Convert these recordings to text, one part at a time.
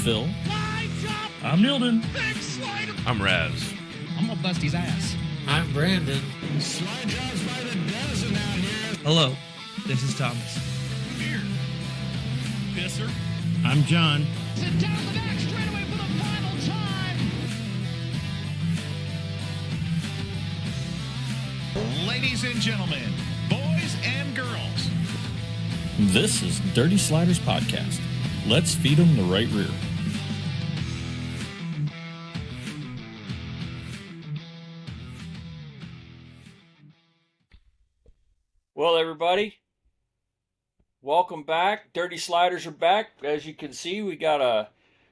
Phil. I'm Nilden. I'm Raz. I'm gonna bust his ass. I'm Brandon. Slide jobs by the dozen out here. Hello, this is Thomas. Here. Pisser. I'm John. Sit down the back straightaway for the final time. Ladies and gentlemen, boys and girls. This is Dirty Sliders Podcast. Let's feed them the right rear. Well, everybody, welcome back. Dirty Sliders are back. As you can see, we got a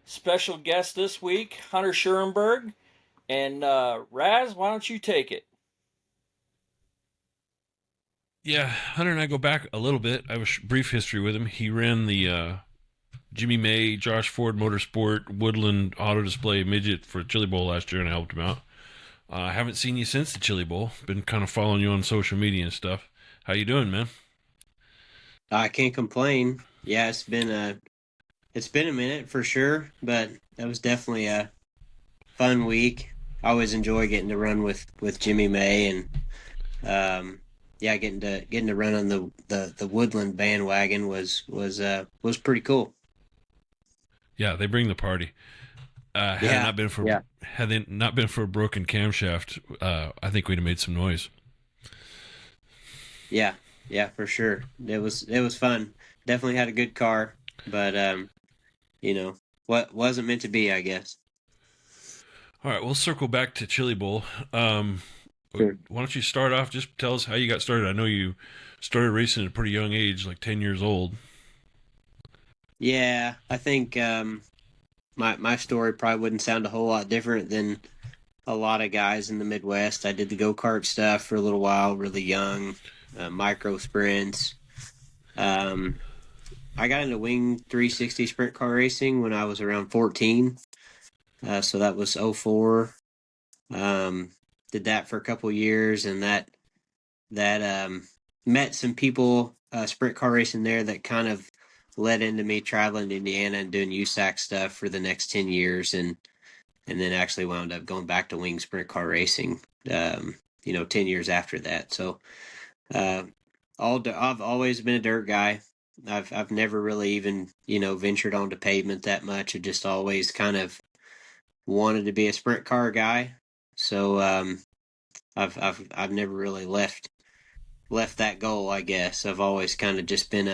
special guest this week, Hunter Schuerenberg. And Raz, why don't you take it? Yeah, Hunter and I go back a little bit. I have a brief history with him. He ran the Jimmy May, Josh Ford Motorsport, Woodland Auto Display Midget for Chili Bowl last year, and I helped him out. I haven't seen you since the Chili Bowl. Been kind of following you on social media and stuff. How you doing, man? I can't complain. Yeah, it's been a minute for sure, but that was definitely a fun week. I always enjoy getting to run with Jimmy May, and getting to run on the Woodland bandwagon was pretty cool. Yeah, they bring the party. Had it not been for a broken camshaft, I think we'd have made some noise. Yeah, for sure. It was fun. Definitely had a good car, but what wasn't meant to be, I guess. All right, we'll circle back to Chili Bowl. Sure. Why don't you start off? Just tell us how you got started. I know you started racing at a pretty young age, like 10 years old. Yeah, I think my story probably wouldn't sound a whole lot different than a lot of guys in the Midwest. I did the go-kart stuff for a little while, really young, micro sprints. I got into Wing 360 sprint car racing when I was around 14. So that was 04. Did that for a couple years, and that met some people sprint car racing there that kind of led into me traveling to Indiana and doing USAC stuff for the next 10 years, and then actually wound up going back to wing sprint car racing 10 years after that. So I've always been a dirt guy. I've never really even ventured onto pavement that much. I just always kind of wanted to be a sprint car guy. So I've never really left that goal, I guess. I've always kind of just been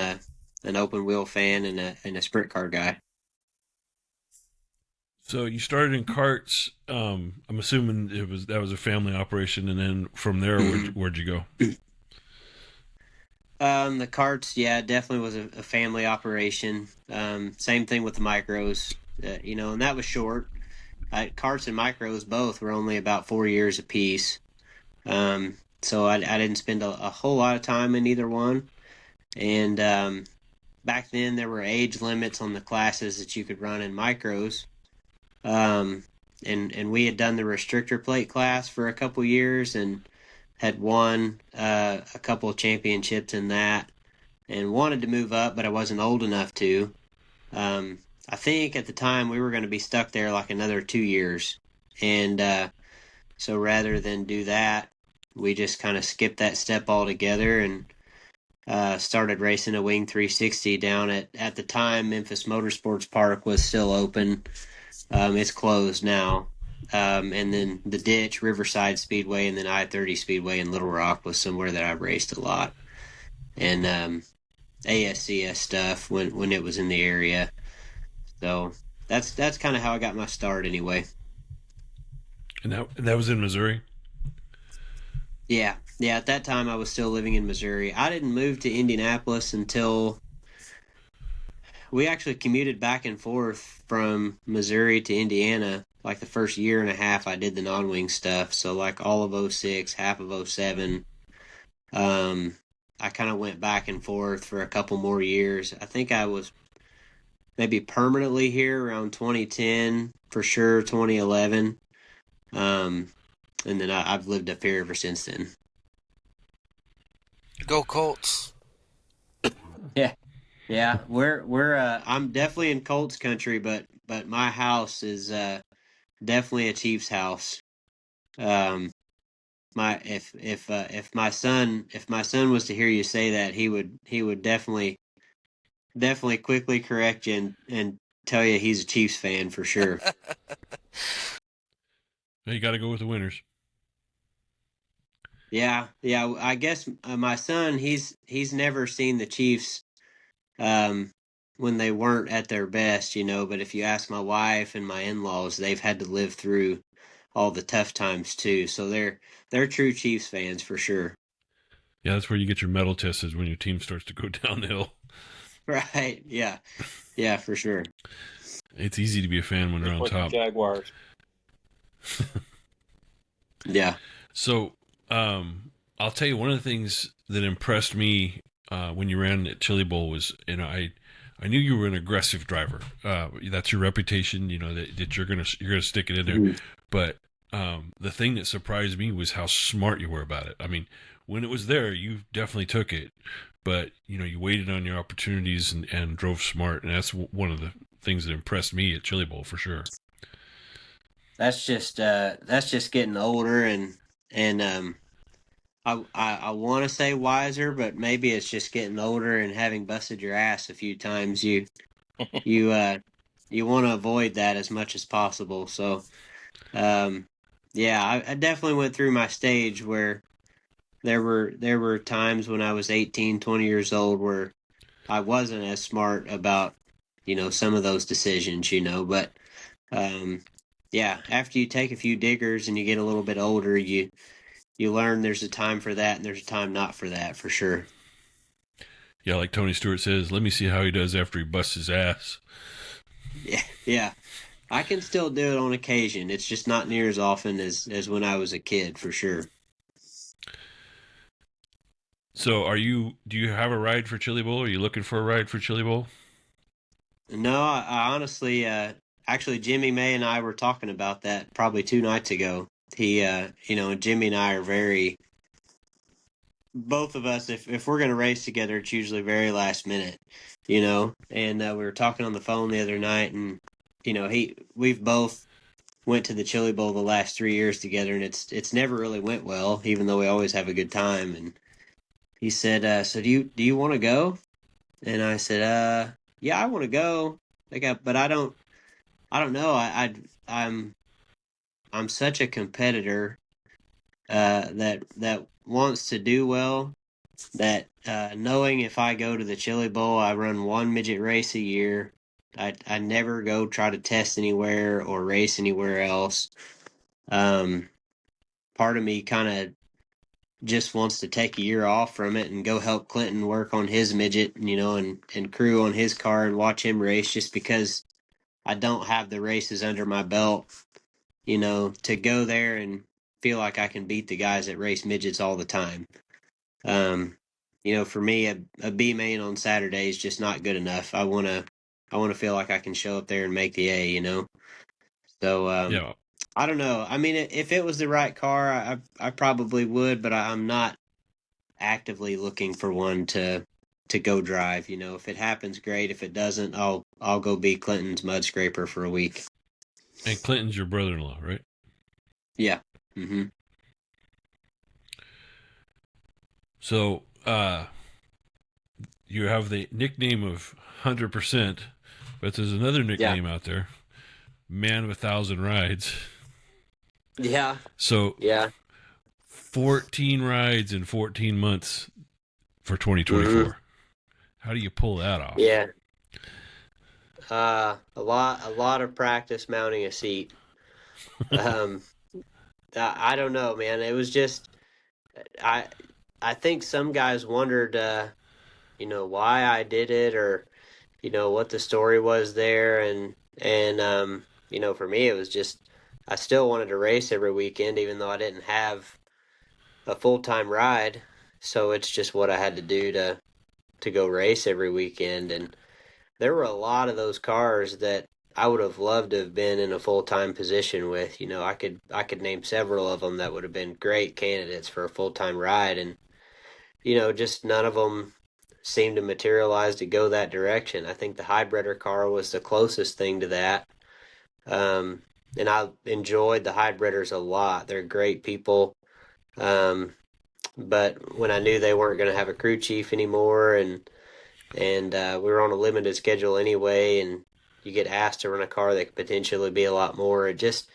an open wheel fan and a sprint car guy. So you started in karts. I'm assuming that was a family operation, and then from there, where'd you go? The karts, yeah, definitely was a family operation. Same thing with the micros, and that was short. Karts and micros both were only about 4 years apiece. So I didn't spend a whole lot of time in either one. And back then there were age limits on the classes that you could run in micros. And we had done the restrictor plate class for a couple years and had won a couple of championships in that, and wanted to move up, but I wasn't old enough to. I think at the time we were going to be stuck there like another 2 years. And so rather than do that, we just kind of skipped that step altogether and started racing a Wing 360 down at the time Memphis Motorsports Park was still open. It's closed now. And then the Ditch, Riverside Speedway, and then I-30 Speedway in Little Rock was somewhere that I raced a lot. And ASCS stuff when it was in the area. So that's kind of how I got my start anyway. And that was in Missouri? Yeah. At that time, I was still living in Missouri. I didn't move to Indianapolis until we actually commuted back and forth from Missouri to Indiana. Like the first year and a half, I did the non-wing stuff. So like all of 06, half of 07, I kind of went back and forth for a couple more years. I think I was maybe permanently here around 2010, for sure 2011. And then I've lived up here ever since then. Go Colts. Yeah, we're I'm definitely in Colts country, but but my house is definitely a Chiefs house. My if my son was to hear you say that, he would definitely quickly correct you and tell you he's a Chiefs fan for sure. You got to go with the winners. Yeah. I guess my son, he's never seen the Chiefs um, when they weren't at their best, But if you ask my wife and my in-laws, they've had to live through all the tough times too. So they're true Chiefs fans for sure. Yeah, that's where you get your metal test, is when your team starts to go downhill. Right? Yeah, for sure. It's easy to be a fan when they're on Like the top. Jaguars. Yeah. So, I'll tell you, one of the things that impressed me when you ran at Chili Bowl was, I knew you were an aggressive driver. That's your reputation, that you're gonna stick it in there. Mhm. But the thing that surprised me was how smart you were about it. I mean, when it was there, you definitely took it, but you waited on your opportunities and drove smart, and that's one of the things that impressed me at Chili Bowl for sure. That's just getting older and I want to say wiser, but maybe it's just getting older and having busted your ass a few times. You want to avoid that as much as possible. So, yeah, I definitely went through my stage where there were times when I was 18, 20 years old where I wasn't as smart about, some of those decisions, but yeah, after you take a few diggers and you get a little bit older, you learn there's a time for that and there's a time not for that for sure. Yeah, like Tony Stewart says, let me see how he does after he busts his ass. Yeah. I can still do it on occasion. It's just not near as often as when I was a kid, for sure. So, do you have a ride for Chili Bowl? Are you looking for a ride for Chili Bowl? No, I honestly, actually, Jimmy May and I were talking about that probably 2 nights ago. He, Jimmy and I are both of us, if we're going to race together, it's usually very last minute, And we were talking on the phone the other night, and we've both went to the Chili Bowl the last 3 years together, and it's never really went well, even though we always have a good time. And he said, "So do you want to go?" And I said, "Yeah, I want to go. But I don't know. I'm such a competitor that wants to do well. That knowing if I go to the Chili Bowl, I run one midget race a year. I never go try to test anywhere or race anywhere else. Um, Part of me kind of just wants to take a year off from it and go help Clinton work on his midget, and crew on his car and watch him race, just because I don't have the races under my belt, to go there and feel like I can beat the guys that race midgets all the time. For me, a B main on Saturday is just not good enough. I wanna feel like I can show up there and make the A. So Yeah. I don't know. I mean, if it was the right car, I probably would, but I'm not actively looking for one to go drive. If it happens, great. If it doesn't, I'll go be Clinton's mud scraper for a week. And Clinton's your brother-in-law, right? Yeah. Mm-hmm. So, you have the nickname of 100%, but there's another nickname out there, Man of 1,000 Rides. Yeah. So, Yeah. 14 rides in 14 months for 2024. Mm-hmm. How do you pull that off? Yeah. A lot of practice mounting a seat. I don't know, man. It was just I think some guys wondered why I did it, or what the story was there, and for me it was just I still wanted to race every weekend, even though I didn't have a full-time ride. So it's just what I had to do to go race every weekend. And there were a lot of those cars that I would have loved to have been in a full-time position with. I could name several of them that would have been great candidates for a full-time ride, and just none of them seemed to materialize to go that direction. I think the Highbredder car was the closest thing to that. And I enjoyed the hybriders a lot. They're great people. But when I knew they weren't going to have a crew chief anymore, and we were on a limited schedule anyway, and you get asked to run a car that could potentially be a lot more, it just,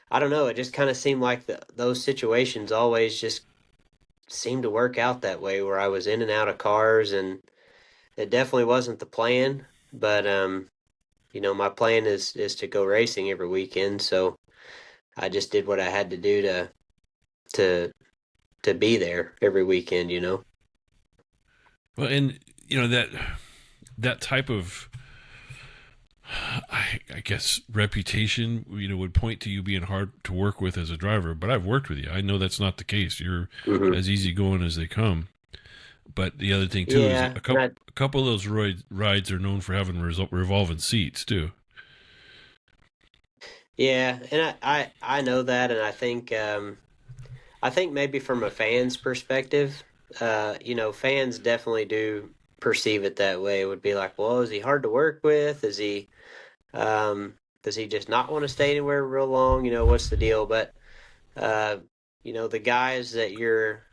I don't know, it just kind of seemed like those situations always just seemed to work out that way, where I was in and out of cars, and it definitely wasn't the plan, but my plan is to go racing every weekend, so I just did what I had to do to to be there every weekend. Well, and that type of, I guess, reputation, would point to you being hard to work with as a driver. But I've worked with you. I know that's not the case. You're as easygoing as they come. But the other thing too is Yeah, a couple of those rides are known for having revolving seats too. yeah, and I know that, and I think maybe from a fan's perspective, fans definitely do perceive it that way. It would be like, well, is he hard to work with? Um, does he just not want to stay anywhere real long? What's the deal? But, uh, the guys that you're,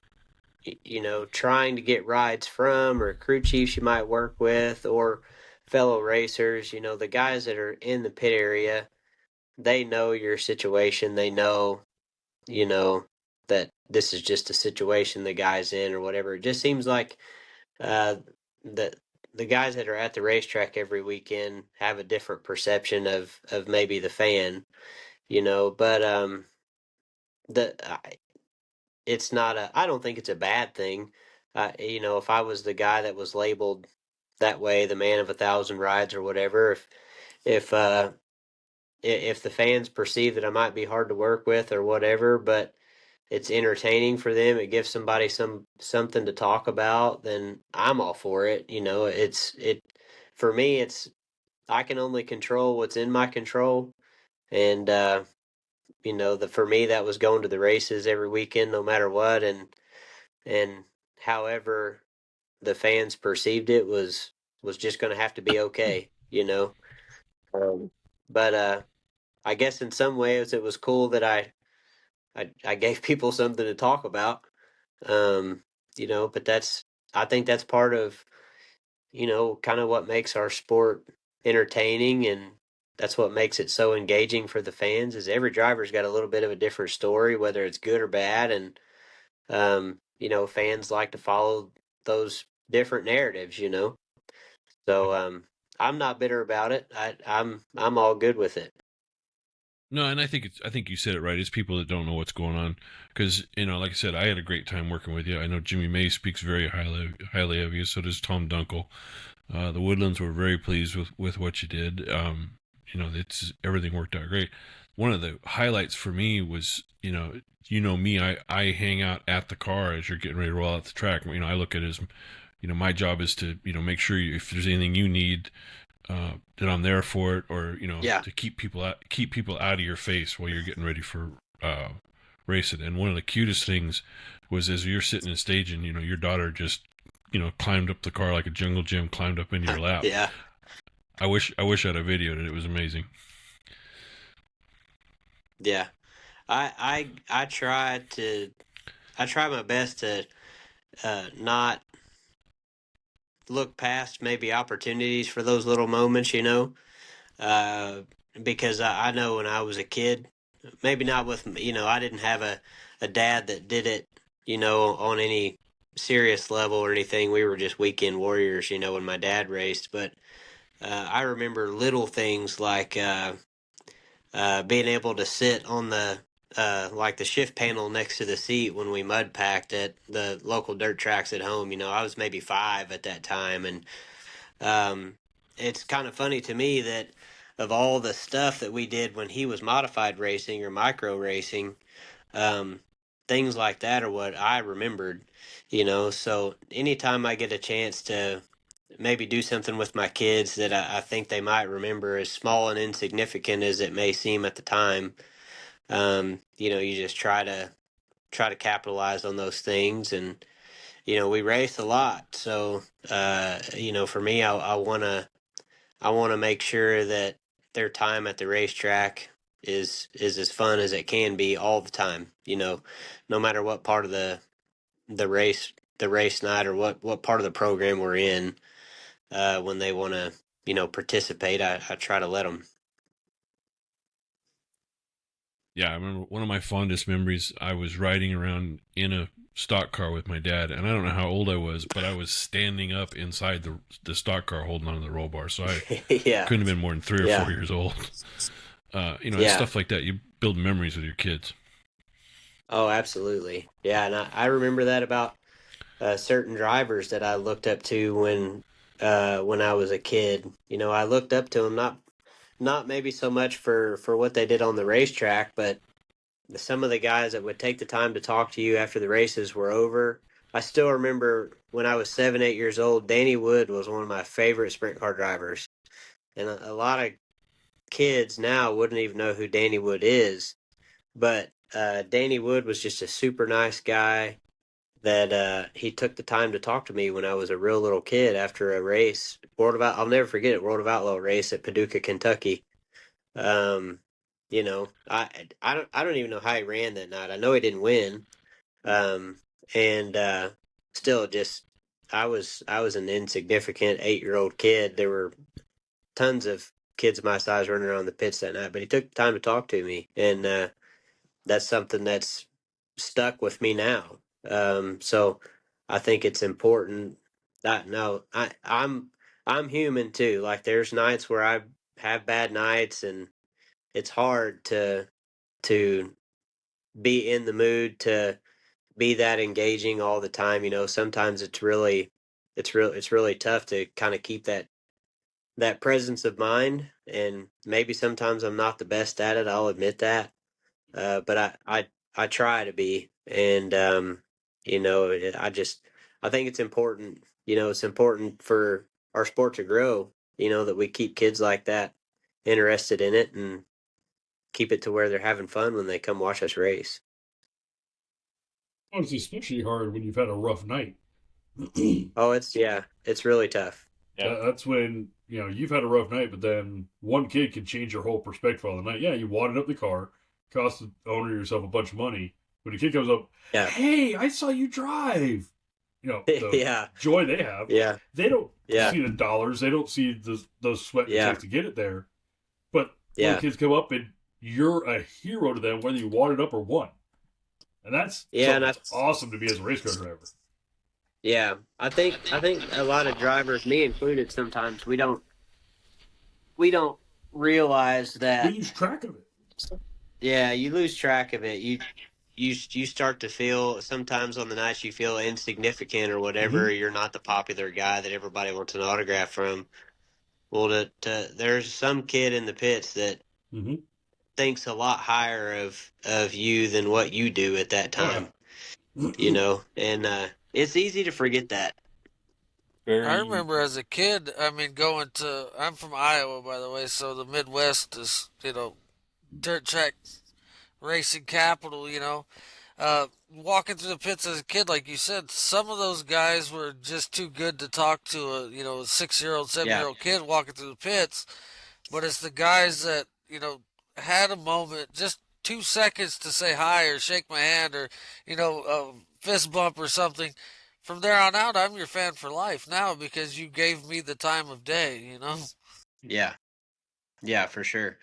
trying to get rides from, or crew chiefs you might work with, or fellow racers, the guys that are in the pit area, they know your situation. They know, you know, that this is just a situation the guy's in or whatever. It just seems like uh, that the guys that are at the racetrack every weekend have a different perception of maybe the fan. But the it's not a. I don't think it's a bad thing. If I was the guy that was labeled that way, the man of 1,000 rides or whatever, if the fans perceive that I might be hard to work with or whatever, but it's entertaining for them, it gives somebody something to talk about, then I'm all for it. It for me, it's I can only control what's in my control, and for me that was going to the races every weekend, no matter what, and however the fans perceived it was just going to have to be okay. Um, but I guess in some ways it was cool that I gave people something to talk about. Um, but I think that's part of, kind of what makes our sport entertaining, and that's what makes it so engaging for the fans, is every driver's got a little bit of a different story, whether it's good or bad. And, fans like to follow those different narratives. So, I'm not bitter about it. I'm all good with it. No, and I think you said it right. It's people that don't know what's going on, because like I said, I had a great time working with you. I know Jimmy May speaks very highly of you. So does Tom Dunkel. The Woodlands were very pleased with what you did. It's everything worked out great. One of the highlights for me was, me, I hang out at the car as you're getting ready to roll out the track. I look at it as, my job is to, make sure if there's anything you need, that I'm there for it, or Yeah. to keep people out of your face while you're getting ready for racing. And one of the cutest things was, as you're sitting in staging, your daughter just climbed up the car like a jungle gym, climbed up into your lap. Yeah. I wish I had a video of it. It was amazing. Yeah. I try my best to not look past maybe opportunities for those little moments. Uh, because I know when I was a kid, maybe not with, I didn't have a dad that did it, on any serious level or anything. We were just weekend warriors, when my dad raced. But I remember little things like being able to sit on like the shift panel next to the seat when we mud packed at the local dirt tracks at home. I was maybe 5 at that time, and it's kind of funny to me that of all the stuff that we did when he was modified racing or micro racing, um, things like that are what I remembered. So anytime I get a chance to maybe do something with my kids that I think they might remember, as small and insignificant as it may seem at the time, you just try to capitalize on those things. And we race a lot, so for me, I want to make sure that their time at the racetrack is as fun as it can be all the time. No matter what part of the race night, or what part of the program we're in, when they want to participate, I try to let them. Yeah, I remember one of my fondest memories. I was riding around in a stock car with my dad, and I don't know how old I was, but I was standing up inside the stock car holding onto the roll bar, so I Yeah, couldn't have been more than 3 or yeah, 4 years old. It's yeah. stuff like that. You build memories with your kids. Oh, absolutely. Yeah, and I remember that about certain drivers that I looked up to when I was a kid. I looked up to them, not maybe so much for what they did on the racetrack, but some of the guys that would take the time to talk to you after the races were over. I still remember when I was 7, 8 years old, Danny Wood was one of my favorite sprint car drivers. And a lot of kids now wouldn't even know who Danny Wood is. But Danny Wood was just a super nice guy that he took the time to talk to me when I was a real little kid after a race. I'll never forget it, World of Outlaw race at Paducah, Kentucky. Um, I don't even know how he ran that night. I know he didn't win. Um, and still, just I was an insignificant 8-year-old kid. There were tons of kids my size running around the pits that night, but he took the time to talk to me, and that's something that's stuck with me now. So I think it's important that no, I'm human too. Like there's nights where I have bad nights, and it's hard to be in the mood to be that engaging all the time. Sometimes it's really tough to kind of keep that presence of mind, and maybe sometimes I'm not the best at it. I'll admit that, but I try to be, and I think it's important. It's important for our sport to grow. That we keep kids like that interested in it, and keep it to where they're having fun when they come watch us race. Oh, it's especially hard when you've had a rough night. Oh, it's really tough. Yeah. That's when you've had a rough night, but then one kid can change your whole perspective on the night. Yeah, you wadded up the car, cost the owner yourself a bunch of money. When a kid comes up, Yeah. hey, I saw you drive. The Yeah. joy they have. Yeah. They don't Yeah. see the dollars. They don't see those sweat it Yeah. takes to get it there. But when Yeah. the kids come up and you're a hero to them, whether you wadded up or won. And that's something that's awesome to be as a race car driver. Yeah, I think a lot of drivers, me included, sometimes we don't realize that. You lose track of it. Yeah, you lose track of it. You start to feel, sometimes on the nights you feel insignificant or whatever. Mm-hmm. You're not the popular guy that everybody wants an autograph from. Well, there's some kid in the pits that Mm-hmm. thinks a lot higher of you than what you do at that time. And it's easy to forget that. I remember as a kid, I'm from Iowa, by the way, so the Midwest is, dirt track racing capital. Walking through the pits as a kid, like you said, some of those guys were just too good to talk to a 6-year-old, 7-year-old kid walking through the pits. But it's the guys that, had a moment, just 2 seconds to say hi or shake my hand or, a fist bump or something. From there on out, I'm your fan for life now because you gave me the time of day. Yeah, yeah, for sure.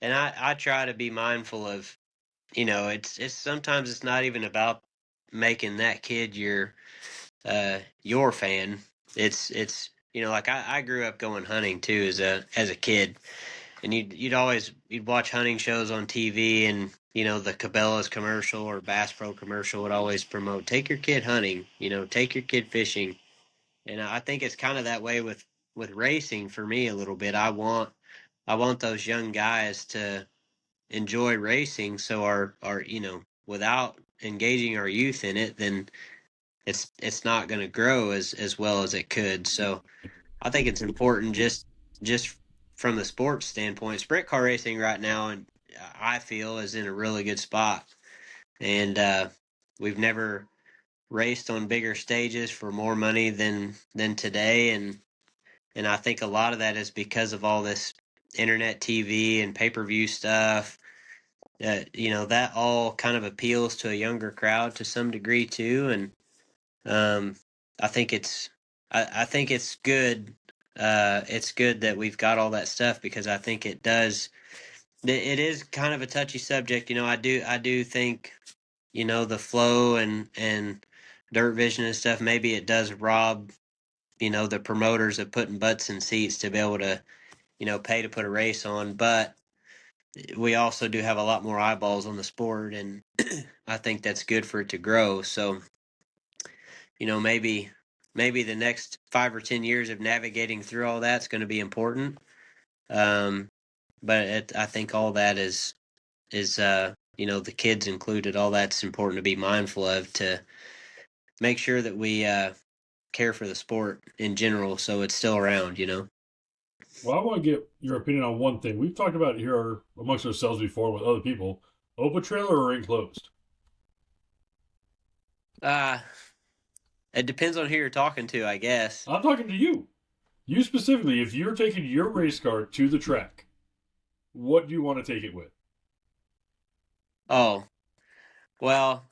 And I try to be mindful of, it's sometimes it's not even about making that kid your fan. It's like I grew up going hunting too as a kid, and you'd watch hunting shows on TV, and the Cabela's commercial or Bass Pro commercial would always promote, take your kid hunting, take your kid fishing. And I think it's kind of that way with racing for me a little bit. I want those young guys to enjoy racing, so our without engaging our youth in it, then it's not going to grow as well as it could. So I think it's important, just from the sports standpoint. Sprint car racing right now, and I feel, is in a really good spot, and we've never raced on bigger stages for more money than today, and I think a lot of that is because of all this internet TV and pay-per-view stuff. That all kind of appeals to a younger crowd to some degree too, and I think I think it's good. It's good that we've got all that stuff because I think it does. It is kind of a touchy subject, I do think, the flow and dirt vision and stuff. Maybe it does rob, the promoters of putting butts in seats to be able to, pay to put a race on. But we also do have a lot more eyeballs on the sport, and I think that's good for it to grow. So, maybe the next 5 or 10 years of navigating through all that's going to be important. But I think all that is the kids included. All that's important to be mindful of to make sure that we care for the sport in general, so it's still around. Well, I want to get your opinion on one thing. We've talked about it here amongst ourselves before with other people. Open trailer or enclosed? It depends on who you're talking to, I guess. I'm talking to you. You specifically, if you're taking your race car to the track, what do you want to take it with? Oh, well,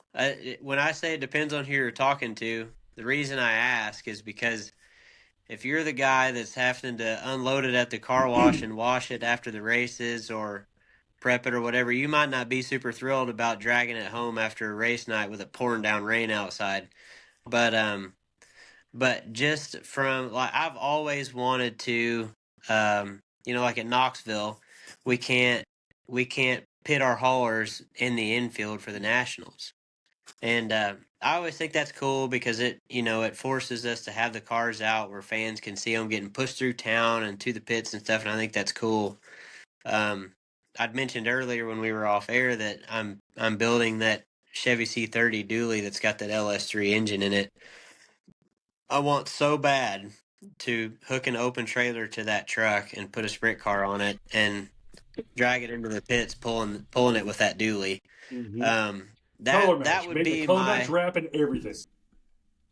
when I say it depends on who you're talking to, the reason I ask is because if you're the guy that's having to unload it at the car wash and wash it after the races or prep it or whatever, you might not be super thrilled about dragging it home after a race night with it pouring down rain outside. But just from like I've always wanted to, like at Knoxville, we can't pit our haulers in the infield for the nationals, and I always think that's cool because it forces us to have the cars out where fans can see them getting pushed through town and to the pits and stuff, and I think that's cool. Um, I'd mentioned earlier when we were off air that I'm building that Chevy C30 dually that's got that LS3 engine in it. I want so bad to hook an open trailer to that truck and put a sprint car on it and drag it into the pits, pulling it with that dually. Mm-hmm. That match. would Make be a color my match wrap and everything.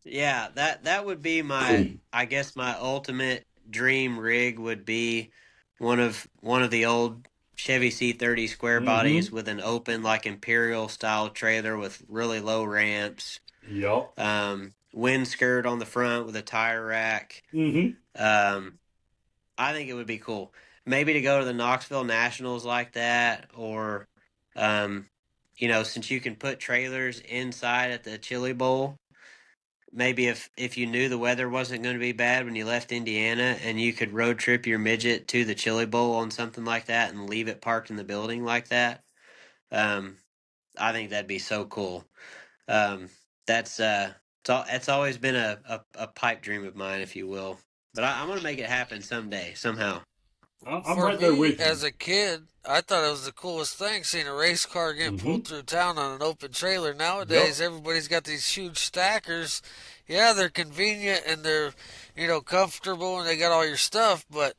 Yeah, that would be my I guess my ultimate dream rig would be one of the old Chevy C30 square bodies with an open like Imperial style trailer with really low ramps. Yup. Wind skirt on the front with a tire rack. Mm-hmm. I think it would be cool. Maybe to go to the Knoxville Nationals like that, or since you can put trailers inside at the Chili Bowl, maybe if you knew the weather wasn't going to be bad when you left Indiana and you could road trip your midget to the Chili Bowl on something like that and leave it parked in the building like that, I think that'd be so cool. That's it's always been a pipe dream of mine, if you will. But I'm gonna make it happen someday, somehow. I'm right there with you. As a kid, I thought it was the coolest thing seeing a race car get pulled through town on an open trailer. Nowadays, everybody's got these huge stackers. Yeah, they're convenient and they're, comfortable and they got all your stuff, but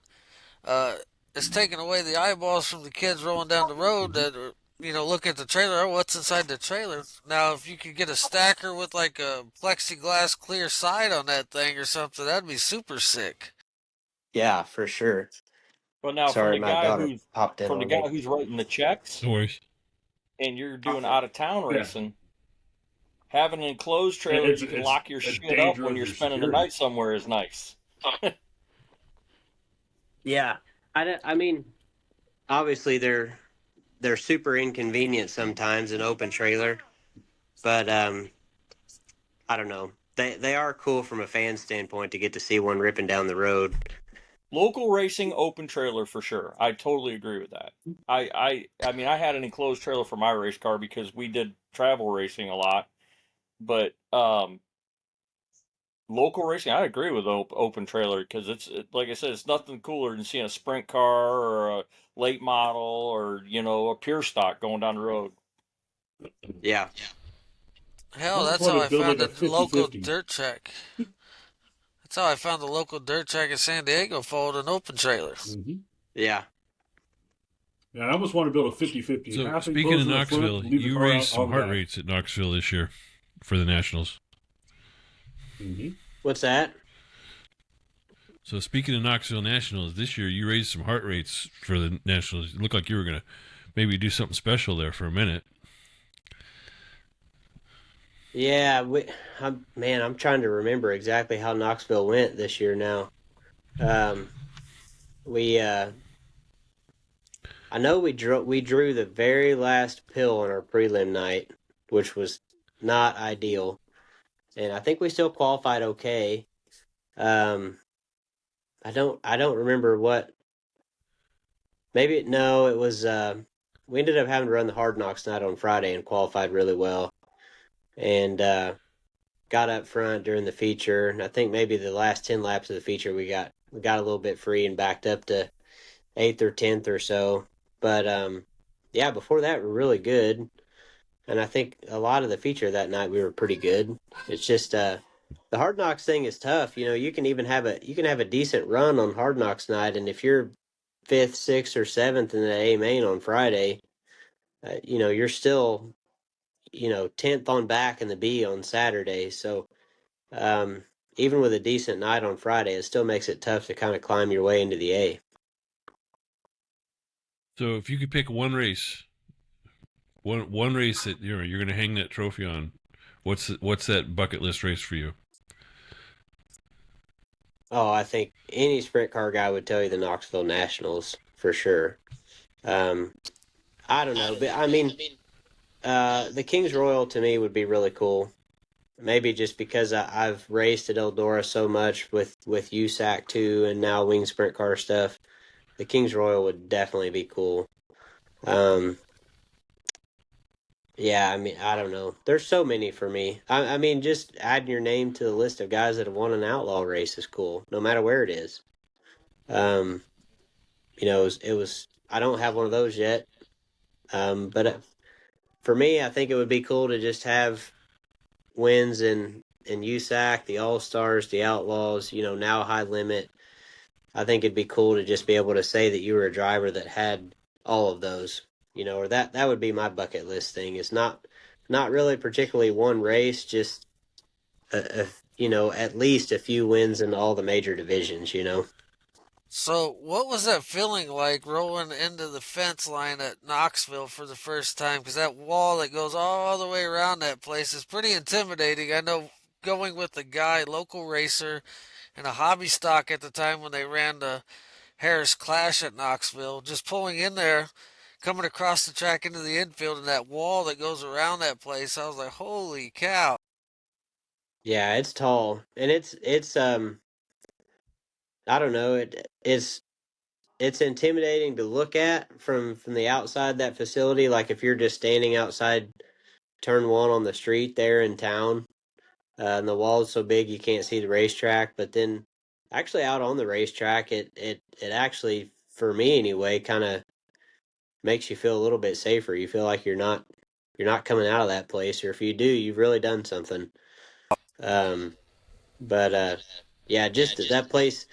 it's taking away the eyeballs from the kids rolling down the road that are, look at the trailer. Oh, what's inside the trailer? Now, if you could get a stacker with like a plexiglass clear side on that thing or something, that'd be super sick. Yeah, for sure. Well, now Sorry, from my daughter popped in the on guy me. who's writing the checks, No worries. and you're doing out of town racing, having an enclosed trailer you can lock your shit up when you're spending the night somewhere is nice. Yeah, I mean, obviously they're super inconvenient sometimes, an open trailer, but I don't know. They are cool from a fan standpoint to get to see one ripping down the road. Local racing open trailer for sure. I totally agree with that. I mean, I had an enclosed trailer for my race car because we did travel racing a lot, but local racing, I agree with open trailer because like I said, it's nothing cooler than seeing a sprint car or a late model or a pure stock going down the road. Yeah. Hell, that's how I found a local dirt track. That's how I found the local dirt track in San Diego, followed an open trailer. Yeah. Yeah, I almost want to build a 50-50. So, speaking of Knoxville, you raced some heart rates at Knoxville this year for the Nationals. What's that? So speaking of Knoxville Nationals, this year you raised some heart rates for the Nationals. It looked like you were going to maybe do something special there for a minute. Yeah, I'm trying to remember exactly how Knoxville went this year now. Um, we I know we drew the very last pill on our prelim night, which was not ideal, and I think we still qualified okay. Um, I don't remember what. Maybe no, it was. We ended up having to run the Hard Knocks night on Friday and qualified really well, and got up front during the feature. And I think maybe the last 10 laps of the feature we got a little bit free and backed up to 8th or 10th or so. But yeah, before that we're really good. And I think a lot of the feature that night we were pretty good. It's just the Hard Knocks thing is tough. You can even have a decent run on Hard Knocks night, and if you're fifth, sixth, or seventh in the A main on Friday, you're still 10th on back in the B on Saturday. So um, even with a decent night on Friday, it still makes it tough to kind of climb your way into the A. So if you could pick one race, one race that you're going to hang that trophy on, what's that bucket list race for you? Oh, I think any sprint car guy would tell you the Knoxville Nationals for sure. Um, I don't know, but I mean, the Kings Royal to me would be really cool. Maybe just because I've raced at Eldora so much with USAC too, and now wing sprint car stuff. The Kings Royal would definitely be cool. Um, yeah, I mean, I don't know. There's so many for me. I mean, just adding your name to the list of guys that have won an outlaw race is cool, no matter where it is. Um, it was. I don't have one of those yet. But for me, I think it would be cool to just have wins in USAC, the All Stars, the Outlaws. Now high limit. I think it'd be cool to just be able to say that you were a driver that had all of those. Or that would be my bucket list thing. It's not really particularly one race, just at least a few wins in all the major divisions. So, what was that feeling like rolling into the fence line at Knoxville for the first time? Because that wall that goes all the way around that place is pretty intimidating. I know going with a guy, local racer, and a hobby stock at the time when they ran the Harris Clash at Knoxville, just pulling in there, coming across the track into the infield, and that wall that goes around that place, I was like, holy cow. Yeah, it's tall, and it's I don't know, it's intimidating to look at from the outside that facility. Like if you're just standing outside turn one on the street there in town, and the wall is so big you can't see the racetrack. But then, actually, out on the racetrack, it actually, for me anyway, kind of makes you feel a little bit safer. You feel like you're not coming out of that place, or if you do, you've really done something. Um, but yeah, just that place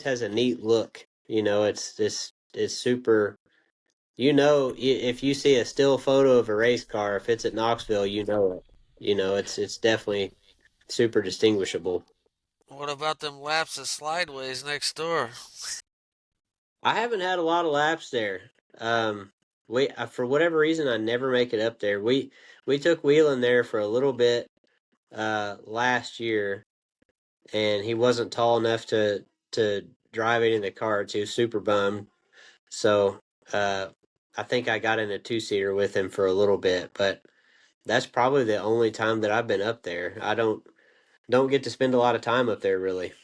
has a neat look. It's super. If you see a still photo of a race car, if it's at Knoxville, you know it. It's definitely super distinguishable. What about them laps of slideways next door? I haven't had a lot of laps there. For whatever reason, I never make it up there. We took Wheelan there for a little bit last year, and he wasn't tall enough to drive it in the carts. He was super bummed. So uh, I think I got in a two-seater with him for a little bit, but that's probably the only time that I've been up there. I don't get to spend a lot of time up there really.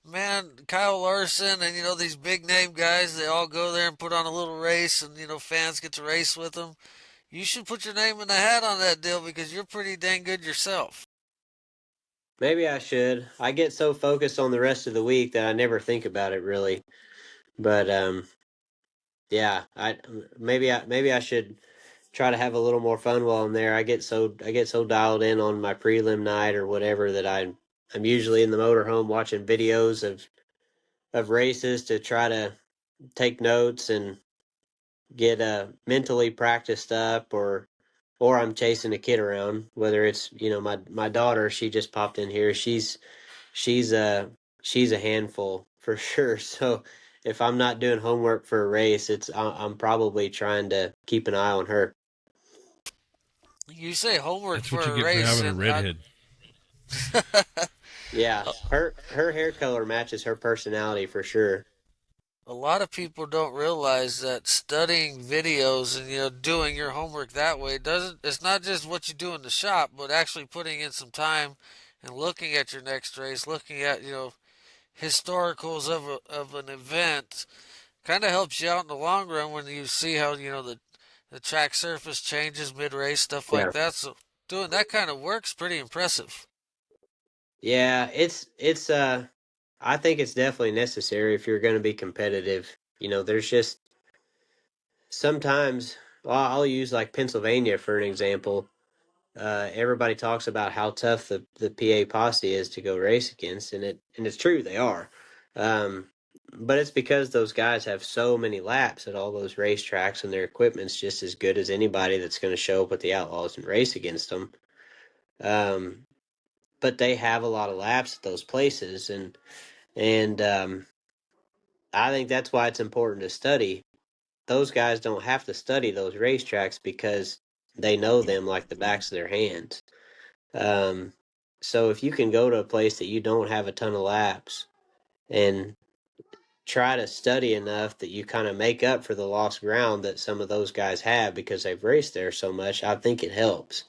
Man, Kyle Larson and these big name guys, they all go there and put on a little race, and fans get to race with them. You should put your name in the hat on that deal because you're pretty dang good yourself. Maybe I should. I get so focused on the rest of the week that I never think about it really. But yeah, maybe I should try to have a little more fun while I'm there. I get so dialed in on my prelim night or whatever that I'm usually in the motorhome watching videos of races to try to take notes and get mentally practiced up, or I'm chasing a kid around. Whether it's my daughter, she just popped in here. She's she's a handful for sure. So if I'm not doing homework for a race, I'm probably trying to keep an eye on her. You say homework That's what you for a get for race, having a and redhead. Yeah, her hair color matches her personality for sure. a lot of people don't realize that studying videos and doing your homework that way doesn't. It's not just what you do in the shop, but actually putting in some time and looking at your next race, looking at historicals of an event, kind of helps you out in the long run when you see how the track surface changes mid race, stuff Yeah. like that. So doing that kind of work's pretty impressive. Yeah, it's I think it's definitely necessary if you're going to be competitive. There's just sometimes, well, I'll use like Pennsylvania for an example. Everybody talks about how tough the PA posse is to go race against, and it's true they are. Um, but it's because those guys have so many laps at all those racetracks, and their equipment's just as good as anybody that's going to show up with the Outlaws and race against them. Um, but they have a lot of laps at those places, and I think that's why it's important to study. Those guys don't have to study those racetracks because they know them like the backs of their hands. Um, so if you can go to a place that you don't have a ton of laps and try to study enough that you kind of make up for the lost ground that some of those guys have because they've raced there so much, I think it helps.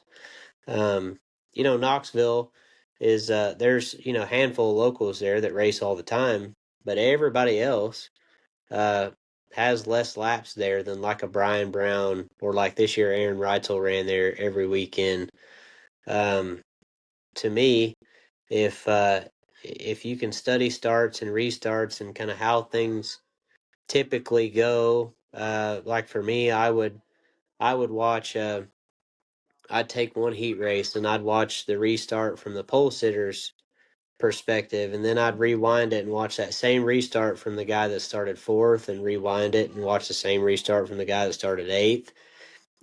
Um, Knoxville is there's a handful of locals there that race all the time, but everybody else uh, has less laps there than like a Brian Brown or like this year Aaron Reitzel ran there every weekend. Um, to me, if you can study starts and restarts and kind of how things typically go, like for me, I would watch. I'd take one heat race and I'd watch the restart from the pole sitters perspective, and then I'd rewind it and watch that same restart from the guy that started fourth, and rewind it and watch the same restart from the guy that started eighth,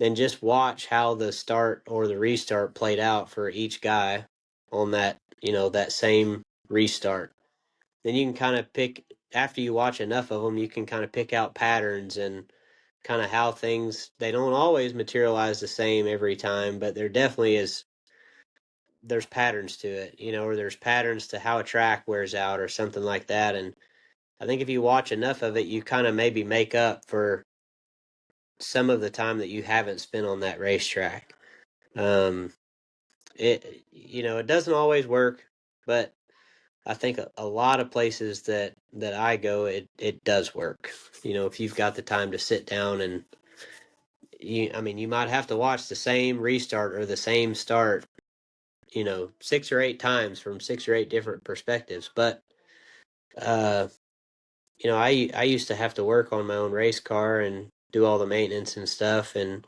and just watch how the start or the restart played out for each guy on that same restart. Then you can kind of pick, after you watch enough of them, you can kind of pick out patterns and kind of how things, they don't always materialize the same every time, but there definitely is, there's patterns to it, or there's patterns to how a track wears out or something like that. And I think if you watch enough of it, you kind of maybe make up for some of the time that you haven't spent on that racetrack. Um, it doesn't always work, but I think a lot of places that I go, it does work. If you've got the time to sit down and you might have to watch the same restart or the same start, 6 or 8 times from 6 or 8 different perspectives. But uh, I used to have to work on my own race car and do all the maintenance and stuff, and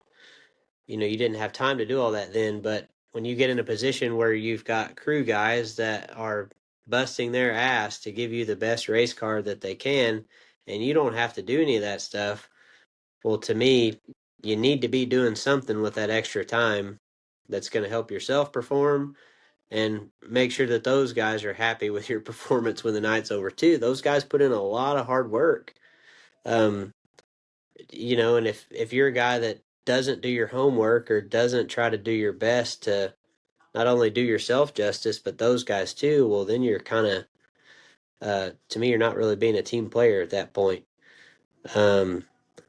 you didn't have time to do all that then. But when you get in a position where you've got crew guys that are busting their ass to give you the best race car that they can, and you don't have to do any of that stuff, well, to me, you need to be doing something with that extra time that's going to help yourself perform and make sure that those guys are happy with your performance when the night's over too. Those guys put in a lot of hard work. Um, and if you're a guy that doesn't do your homework or doesn't try to do your best to not only do yourself justice but those guys too, well, then you're kind of to me, you're not really being a team player at that point.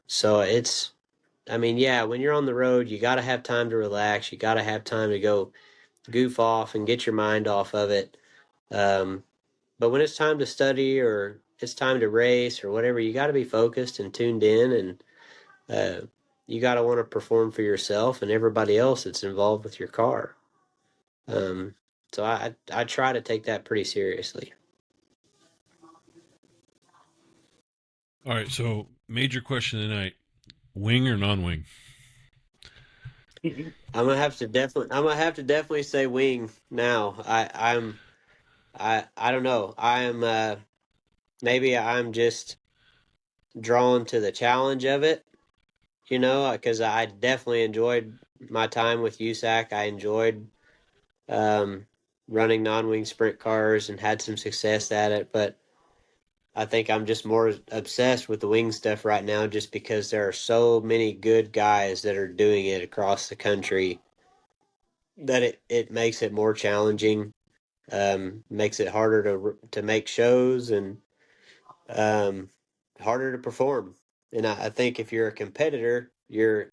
So yeah, when you're on the road, you got to have time to relax. You got to have time to go goof off and get your mind off of it. Um, but when it's time to study or it's time to race or whatever, you got to be focused and tuned in, and you got to want to perform for yourself and everybody else that's involved with your car. So I try to take that pretty seriously. All right, so major question tonight: wing or non-wing? I'm gonna have to definitely say wing now. I don't know. Maybe I'm just drawn to the challenge of it, because I definitely enjoyed my time with USAC. I enjoyed um, running non-wing sprint cars and had some success at it, but I think I'm just more obsessed with the wing stuff right now just because there are so many good guys that are doing it across the country that it makes it more challenging, makes it harder to make shows and um, harder to perform. And I think if you're a competitor, you're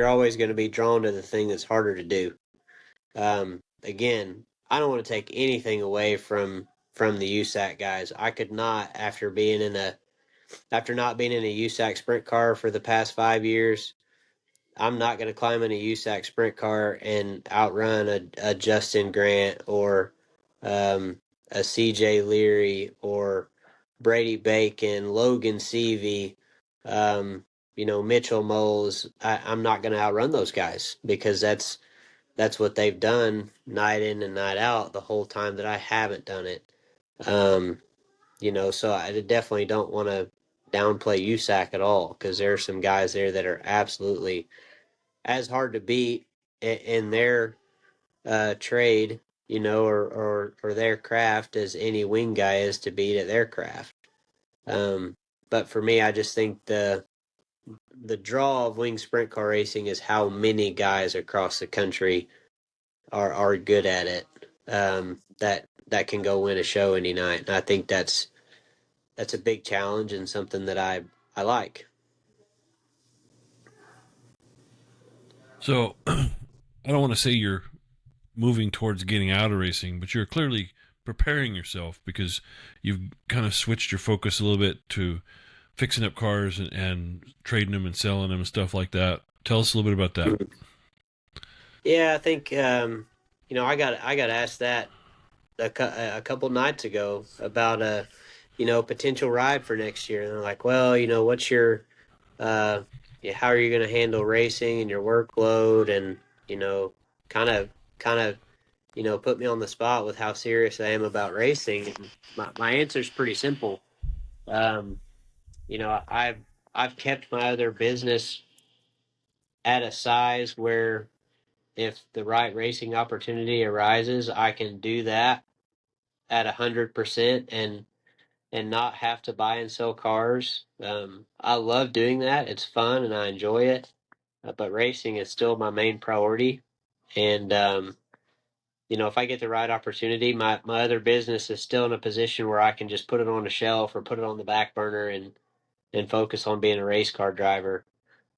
always going to be drawn to the thing that's harder to do. Again, I don't want to take anything away from the USAC guys. I could not after not being in a USAC sprint car for the past 5 years. I'm not going to climb in a USAC sprint car and outrun a Justin Grant or a CJ Leary or Brady Bacon, Logan Seavey, Mitchell Moles. I'm not going to outrun those guys because that's what they've done night in and night out the whole time that I haven't done it. Um, so I definitely don't want to downplay USAC at all because there are some guys there that are absolutely as hard to beat in their trade, or their craft as any wing guy is to beat at their craft. But for me, I just think the draw of wing sprint car racing is how many guys across the country are good at it. That can go win a show any night. And I think that's a big challenge and something that I like. So, I don't want to say you're moving towards getting out of racing, but you're clearly preparing yourself because you've kind of switched your focus a little bit to fixing up cars and trading them and selling them and stuff like that. Tell us a little bit about that. Yeah, I think I got asked that a couple nights ago about a potential ride for next year, and they're like, well, what's your how are you going to handle racing and your workload, and kind of put me on the spot with how serious I am about racing. And my answer is pretty simple. Um, I've kept my other business at a size where if the right racing opportunity arises, I can do that at 100% and not have to buy and sell cars. I love doing that. It's fun and I enjoy it. But racing is still my main priority. And if I get the right opportunity, my other business is still in a position where I can just put it on the shelf or put it on the back burner and focus on being a race car driver.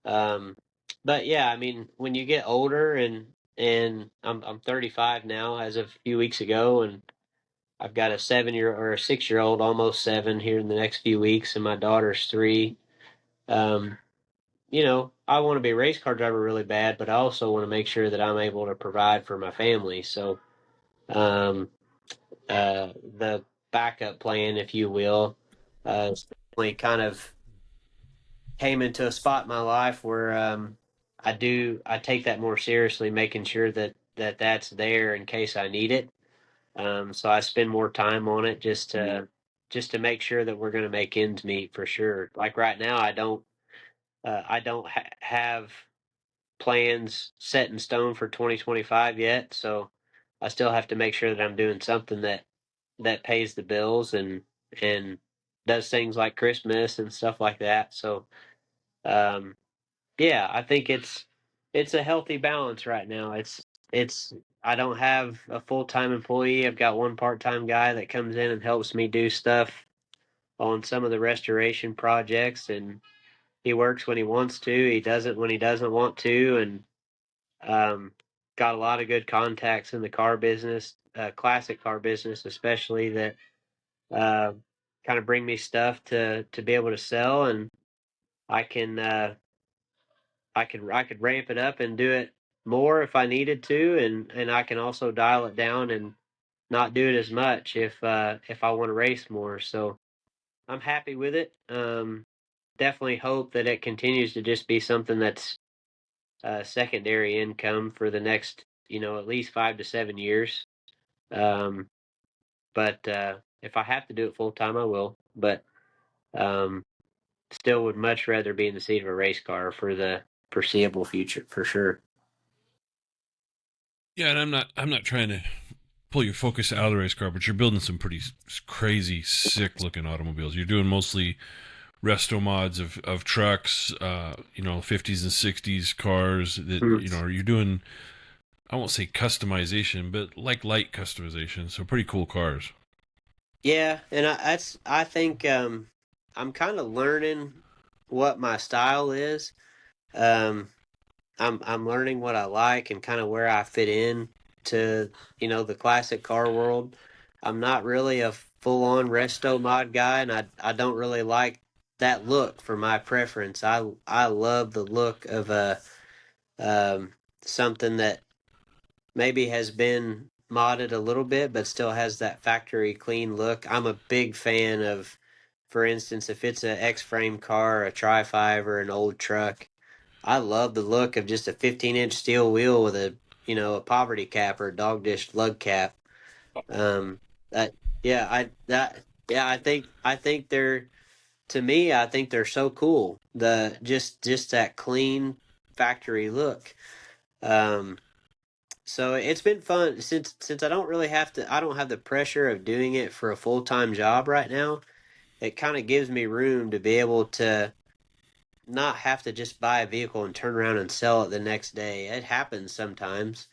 Um, but yeah, I mean, when you get older and I'm 35 now as of a few weeks ago, and I've got a 7-year or a 6-year-old, almost 7 here in the next few weeks, and my daughter's 3. Um, I want to be a race car driver really bad, but I also want to make sure that I'm able to provide for my family. So, um, the backup plan, if you will, definitely kind of came into a spot in my life where I take that more seriously, making sure that's there in case I need it. So I spend more time on it just to make sure that we're going to make ends meet for sure. Like right now, I don't have plans set in stone for 2025 yet, so I still have to make sure that I'm doing something that pays the bills and does things like Christmas and stuff like that. So um, yeah, I think it's a healthy balance right now. It's I don't have a full-time employee. I've got one part-time guy that comes in and helps me do stuff on some of the restoration projects, and he works when he wants to. He doesn't when he doesn't want to, and got a lot of good contacts in the car business, classic car business, especially that uh, kind of bring me stuff to be able to sell, and I can I could ramp it up and do it more if I needed to, and I can also dial it down and not do it as much if I want to race more. So I'm happy with it. Definitely hope that it continues to just be something that's secondary income for the next at least 5 to 7 years. Um, but if I have to do it full time, I will. But um, still would much rather be in the seat of a race car for the foreseeable future, for sure. Yeah, and I'm not trying to pull your focus out of the race car, but you're building some pretty crazy, sick-looking automobiles. You're doing mostly resto mods of trucks, 50s and 60s cars that, you're doing, I won't say customization, but like light customization. So pretty cool cars. Yeah, and I think I'm kind of learning what my style is. I'm learning what I like and kind of where I fit in to, the classic car world. I'm not really a full-on resto mod guy, and I don't really like that look for my preference. I love the look of something that maybe has been modded a little bit, but still has that factory clean look. I'm a big fan of, for instance, if it's an X-frame car, a Tri-5, or an old truck, I love the look of just a 15-inch steel wheel with a poverty cap or a dog dish lug cap. That yeah, I think they're to me, I think they're so cool. The just that clean factory look. So it's been fun since I don't have the pressure of doing it for a full-time job right now. It kind of gives me room to be able to not have to just buy a vehicle and turn around and sell it the next day. It happens sometimes,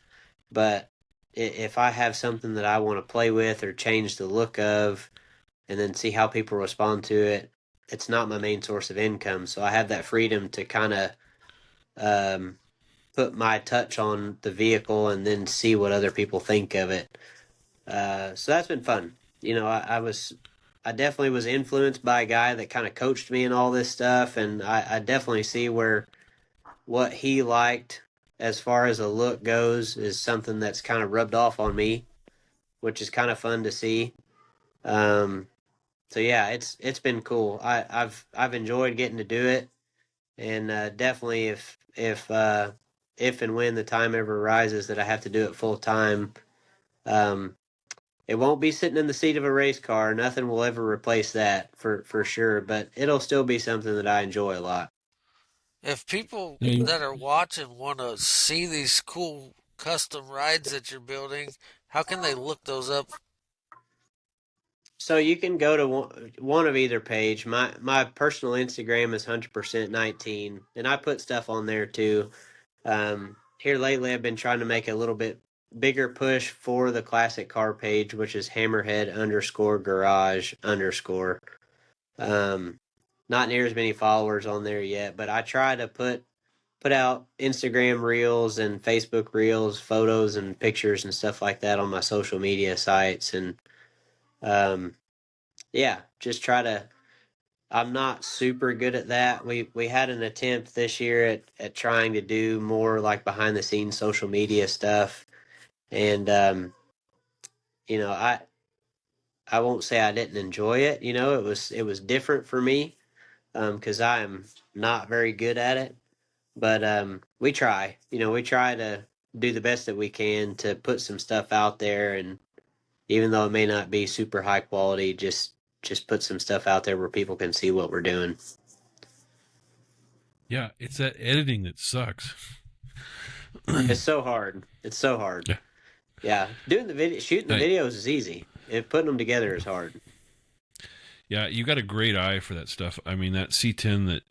but if I have something that I want to play with or change the look of and then see how people respond to it, it's not my main source of income. So I have that freedom to kind of um, put my touch on the vehicle and then see what other people think of it. So that's been fun. I definitely was influenced by a guy that kind of coached me in all this stuff, and I definitely see where what he liked as far as the look goes is something that's kind of rubbed off on me, which is kind of fun to see. So yeah, it's been cool. I've enjoyed getting to do it, and definitely if and when the time ever arises that I have to do it full time, um, it won't be sitting in the seat of a race car. Nothing will ever replace that for sure. But it'll still be something that I enjoy a lot. If people that are watching want to see these cool custom rides that you're building, how can they look those up? So you can go to one of either page. My personal Instagram is 100%19, and I put stuff on there too. Here lately, I've been trying to make a little bit bigger push for the classic car page, which is hammerhead_garage_. Not near as many followers on there yet, but I try to put out Instagram reels and Facebook reels, photos and pictures and stuff like that on my social media sites, and um, yeah, just try to. I'm not super good at that. We had an attempt this year at trying to do more like behind the scenes social media stuff, and I won't say I didn't enjoy it. It was different for me because I'm not very good at it. But we try. We try to do the best that we can to put some stuff out there, and even though it may not be super high quality, just put some stuff out there where people can see what we're doing. Yeah, it's that editing that sucks. It's so hard. It's so hard. Yeah. Doing the video, shooting the videos is easy. Putting them together is hard. Yeah, you got a great eye for that stuff. I mean, that C10 that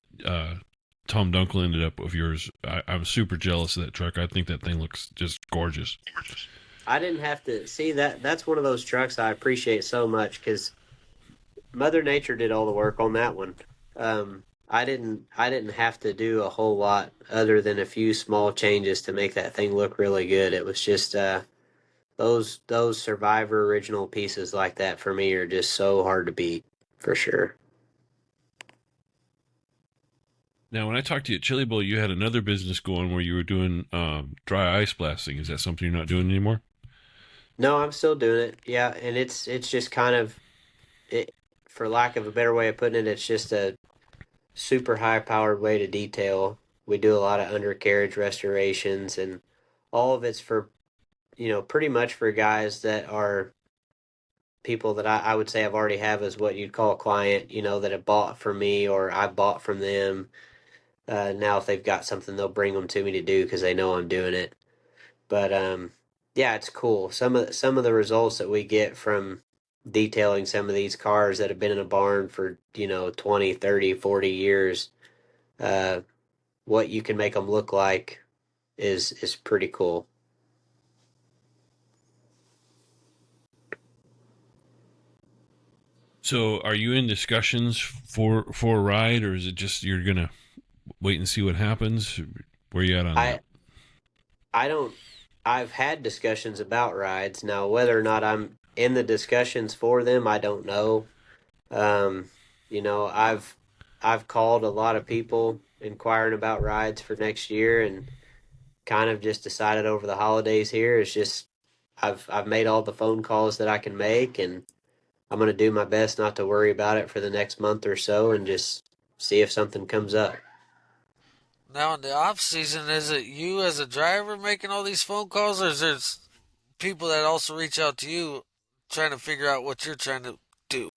Tom Dunkel ended up with yours, I'm super jealous of that truck. I think that thing looks just gorgeous. I didn't have to see that. That's one of those trucks I appreciate so much because Mother Nature did all the work on that one. I didn't have to do a whole lot other than a few small changes to make that thing look really good. It was just those Survivor original pieces like that for me are just so hard to beat, for sure. Now, when I talked to you at Chili Bowl, you had another business going where you were doing dry ice blasting. Is that something you're not doing anymore? No, I'm still doing it. Yeah, and it's just kind of it, for lack of a better way of putting it, it's just a super high powered way to detail. We do a lot of undercarriage restorations, and all of it's for pretty much for guys that are people that I would say I've already have as what you'd call a client, that have bought from me or I bought from them. Now, if they've got something, they'll bring them to me to do because they know I'm doing it. But yeah, it's cool. Some of the results that we get from detailing some of these cars that have been in a barn for 20, 30, 40 years, uh, what you can make them look like is pretty cool. So, are you in discussions for a ride, or is it just you're gonna wait and see what happens? Where you at on I that? I don't. I've had discussions about rides. Now, whether or not I'm in the discussions for them, I don't know. Um, I've called a lot of people inquiring about rides for next year, and kind of just decided over the holidays here. It's just I've made all the phone calls that I can make, and I'm gonna do my best not to worry about it for the next month or so, and just see if something comes up. Now in the off season, is it you as a driver making all these phone calls, or is there people that also reach out to you trying to figure out what you're trying to do?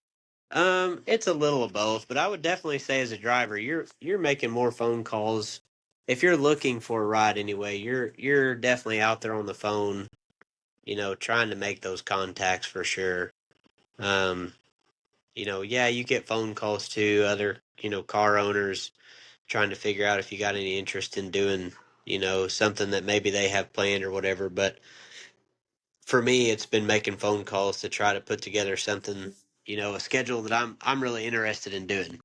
It's a little of both, but I would definitely say as a driver, you're making more phone calls. If you're looking for a ride anyway, you're definitely out there on the phone, trying to make those contacts for sure. Um, yeah, you get phone calls to other, car owners trying to figure out if you got any interest in doing, something that maybe they have planned or whatever. But for me, it's been making phone calls to try to put together something, a schedule that I'm really interested in doing.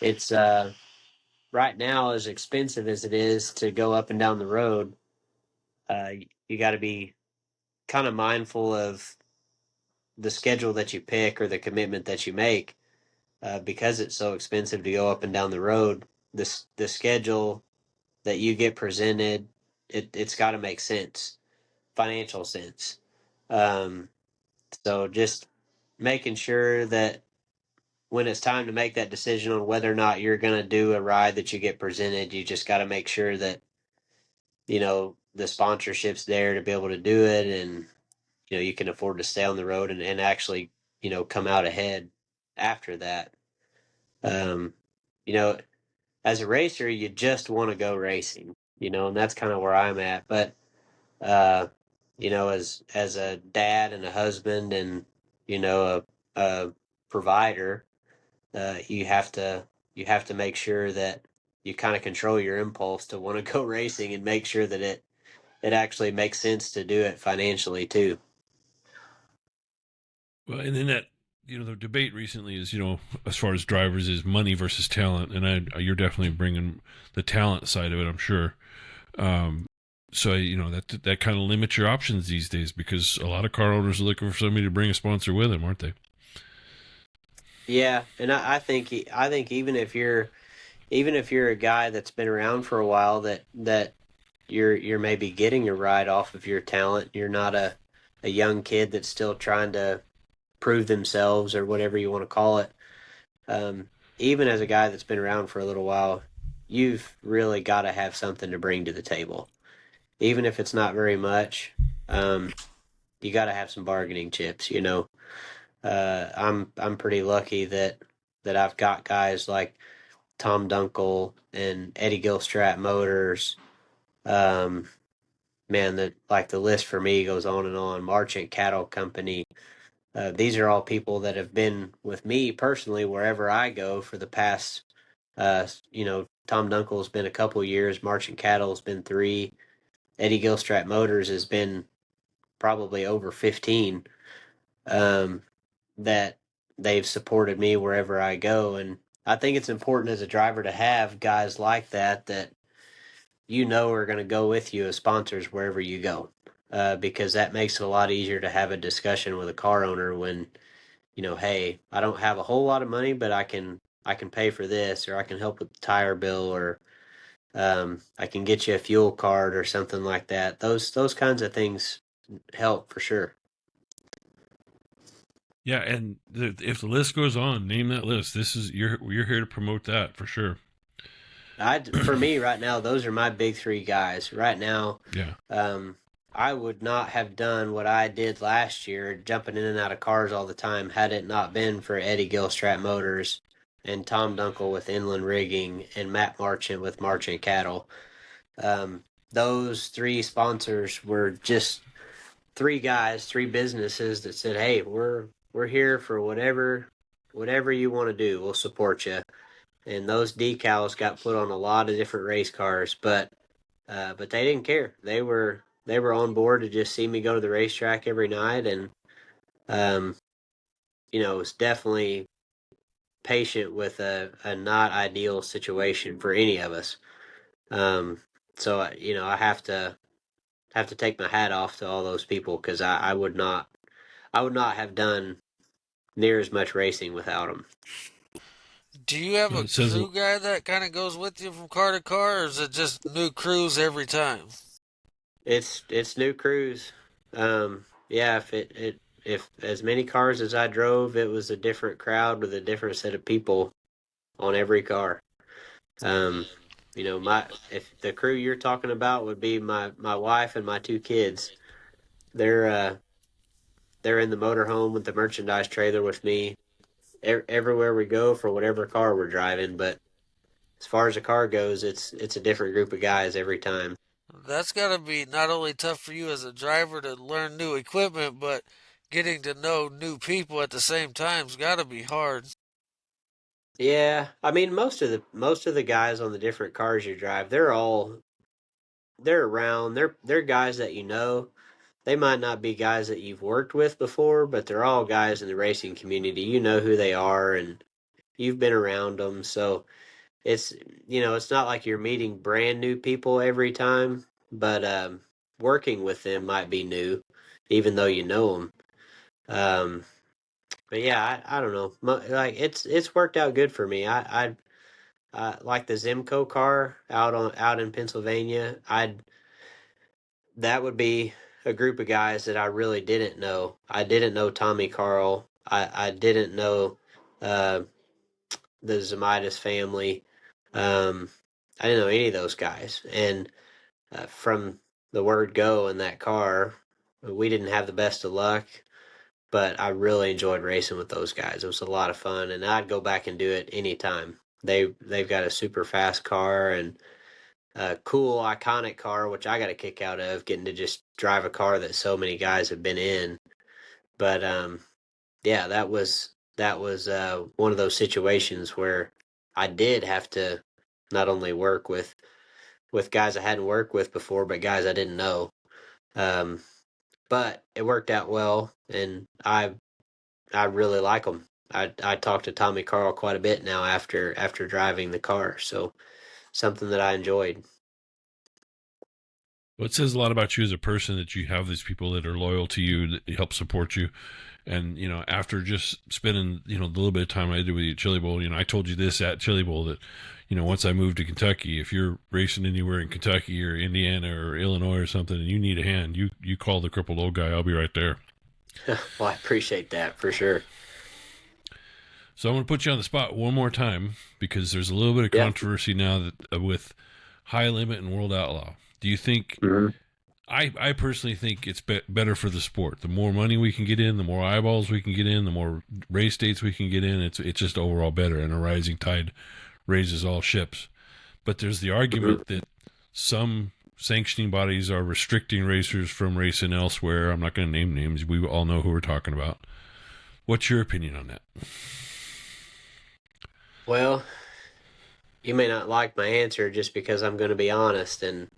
It's right now, as expensive as it is to go up and down the road, uh, you got to be kind of mindful of the schedule that you pick or the commitment that you make, because it's so expensive to go up and down the road. The schedule that you get presented, it's got to make sense, financial sense. Um, so just making sure that when it's time to make that decision on whether or not you're going to do a ride that you get presented, you just got to make sure that the sponsorship's there to be able to do it, and you can afford to stay on the road and actually come out ahead after that. um you know as a racer, you just want to go racing, and that's kind of where I'm at. But uh as a dad and a husband and a provider, you have to make sure that you kind of control your impulse to want to go racing, and make sure that it actually makes sense to do it financially too. Well, and then that the debate recently is as far as drivers is money versus talent, and you're definitely bringing the talent side of it, I'm sure. Um, so that kind of limits your options these days because a lot of car owners are looking for somebody to bring a sponsor with them, aren't they? Yeah, and I think even if you're a guy that's been around for a while, that you're maybe getting your ride off of your talent. You're not a young kid that's still trying to prove themselves or whatever you want to call it. Um, Even as a guy that's been around for a little while, you've really got to have something to bring to the table, even if it's not very much. Um, you got to have some bargaining chips. I'm pretty lucky that I've got guys like Tom Dunkel and Eddie Gilstrap Motors. Um, Man, the list for me goes on and on. Marchant Cattle Company. These are all people that have been with me personally wherever I go for the past. Tom Dunkel's been a couple years. Marchant Cattle's been 3. Eddie Gilstrap Motors has been probably over 15. Um, that they've supported me wherever I go, and I think it's important as a driver to have guys like that are going to go with you as sponsors wherever you go, because that makes it a lot easier to have a discussion with a car owner when hey, I don't have a whole lot of money, but I can pay for this, or I can help with the tire bill, or I can get you a fuel card or something like that. Those kinds of things help for sure. Yeah, and if the list goes on, name that list. This is you're here to promote that for sure. For me right now, those are my big 3 guys. Right now, Yeah. I would not have done what I did last year, jumping in and out of cars all the time, had it not been for Eddie Gilstrap Motors and Tom Dunkel with Inland Rigging and Matt Marchant with Marchant Cattle. those three sponsors were just three guys, three businesses that said, "Hey, we're here for whatever you want to do. We'll support you." And those decals got put on a lot of different race cars, but they didn't care. They were on board to just see me go to the racetrack every night, and um, it was definitely patient with a not ideal situation for any of us. Um, so I have to take my hat off to all those people because I would not have done near as much racing without them. Do you have Well, a it says crew guy that kind of goes with you from car to car, or is it just new crews every time? It's new crews. Yeah, if as many cars as I drove, it was a different crowd with a different set of people on every car. Um, my if the crew you're talking about would be my wife and my two kids. They're uh they're in the motorhome with the merchandise trailer with me everywhere we go for whatever car we're driving. But as far as the car goes, it's a different group of guys every time. That's got to be not only tough for you as a driver to learn new equipment, but getting to know new people at the same time's got to be hard. Yeah, I mean most of the guys on the different cars you drive, they're around. They're guys that you know. They might not be guys that you've worked with before, but they're all guys in the racing community. You know who they are and you've been around them. So it's it's not like you're meeting brand new people every time, but working with them might be new, even though you know them. But yeah, I don't know. Like it's worked out good for me. I like the Zimco car out in Pennsylvania. That would be a group of guys that I really didn't know. I didn't know Tommy Carl. I didn't know uh, the Zamitis family. Um, I didn't know any of those guys. And from the word go in that car, we didn't have the best of luck, but I really enjoyed racing with those guys. It was a lot of fun, and I'd go back and do it anytime. They've got a super fast car and a cool, iconic car, which I got a kick out of getting to just drive a car that so many guys have been in. But yeah, that was one of those situations where I did have to not only work with guys I hadn't worked with before, but guys I didn't know. Um, but it worked out well, and I really like them. I talk to Tommy Carl quite a bit now after driving the car, so something that I enjoyed. Well, it says a lot about you as a person that you have these people that are loyal to you, that help support you. And, after just spending, the little bit of time I did with you at Chili Bowl, I told you this at Chili Bowl that, once I moved to Kentucky, if you're racing anywhere in Kentucky or Indiana or Illinois or something and you need a hand, you call the crippled old guy. I'll be right there. Well, I appreciate that for sure. So I'm going to put you on the spot one more time because there's a little bit of controversy now that with High Limit and World Outlaw. Do you think? Mm-hmm. I personally think it's better for the sport. The more money we can get in, the more eyeballs we can get in, the more race dates we can get in. It's just overall better, and a rising tide raises all ships. But there's the argument that some sanctioning bodies are restricting racers from racing elsewhere. I'm not going to name names. We all know who we're talking about. What's your opinion on that? Well, you may not like my answer just because I'm going to be honest, and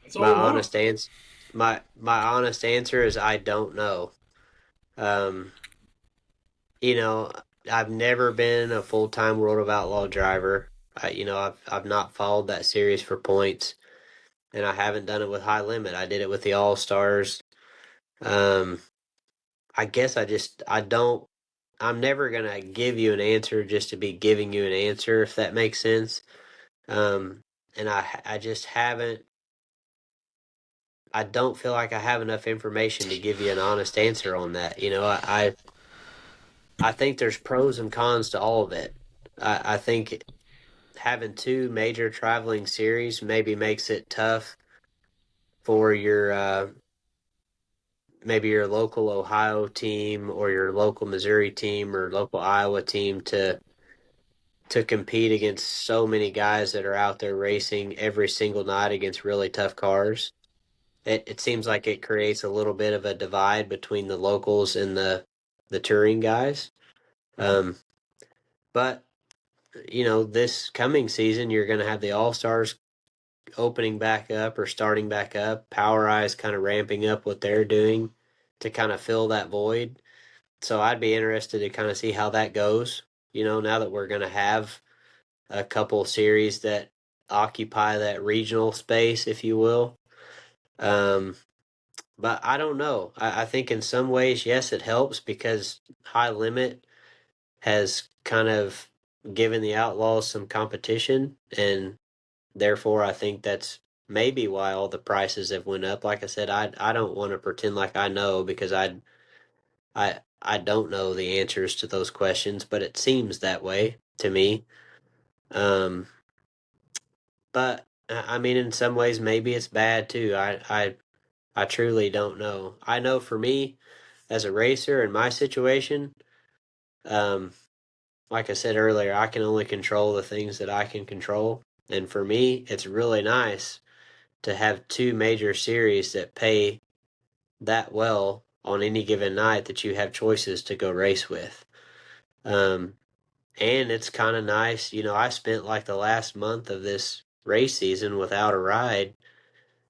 That's all my I want. honest answer, my honest answer is I don't know. Um, I've never been a full-time World of Outlaw driver. I've not followed that series for points, and I haven't done it with High Limit. I did it with the All Stars. Um, I guess I don't. I'm never gonna give you an answer just to be giving you an answer, if that makes sense. Um, and I just haven't. I don't feel like I have enough information to give you an honest answer on that. I think there's pros and cons to all of it. I think having two major traveling series maybe makes it tough for your maybe your local Ohio team or your local Missouri team or local Iowa team to compete against so many guys that are out there racing every single night against really tough cars. It seems like it creates a little bit of a divide between the locals and the touring guys. Um, but this coming season you're going to have the All Stars opening back up or starting back up. Power Eyes kind of ramping up what they're doing to kind of fill that void. So I'd be interested to kind of see how that goes. Now that we're going to have a couple series that occupy that regional space, if you will. But I don't know. I think in some ways, yes, it helps because High Limit has kind of given the Outlaws some competition, and therefore I think that's maybe why all the prices have went up. Like I said, I don't want to pretend like I know because I don't know the answers to those questions, but it seems that way to me. Um, but I mean, in some ways, maybe it's bad too. I truly don't know. I know for me, as a racer in my situation, um, like I said earlier, I can only control the things that I can control. And for me, it's really nice to have two major series that pay that well on any given night that you have choices to go race with. Um, and it's kind of nice. I spent like the last month of this race season without a ride,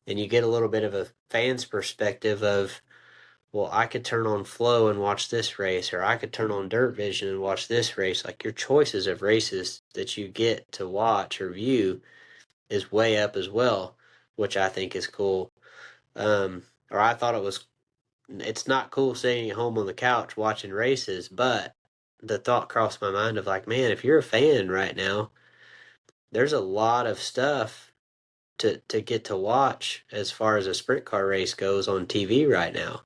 and you get a little bit of a fan's perspective of, well, I could turn on Flow and watch this race, or I could turn on Dirt Vision and watch this race. Like your choices of races that you get to watch or view is way up as well, which I think is cool. Or I thought it's not cool sitting at home on the couch watching races, but the thought crossed my mind of like, man, if you're a fan right now, there's a lot of stuff to get to watch as far as a sprint car race goes on TV right now.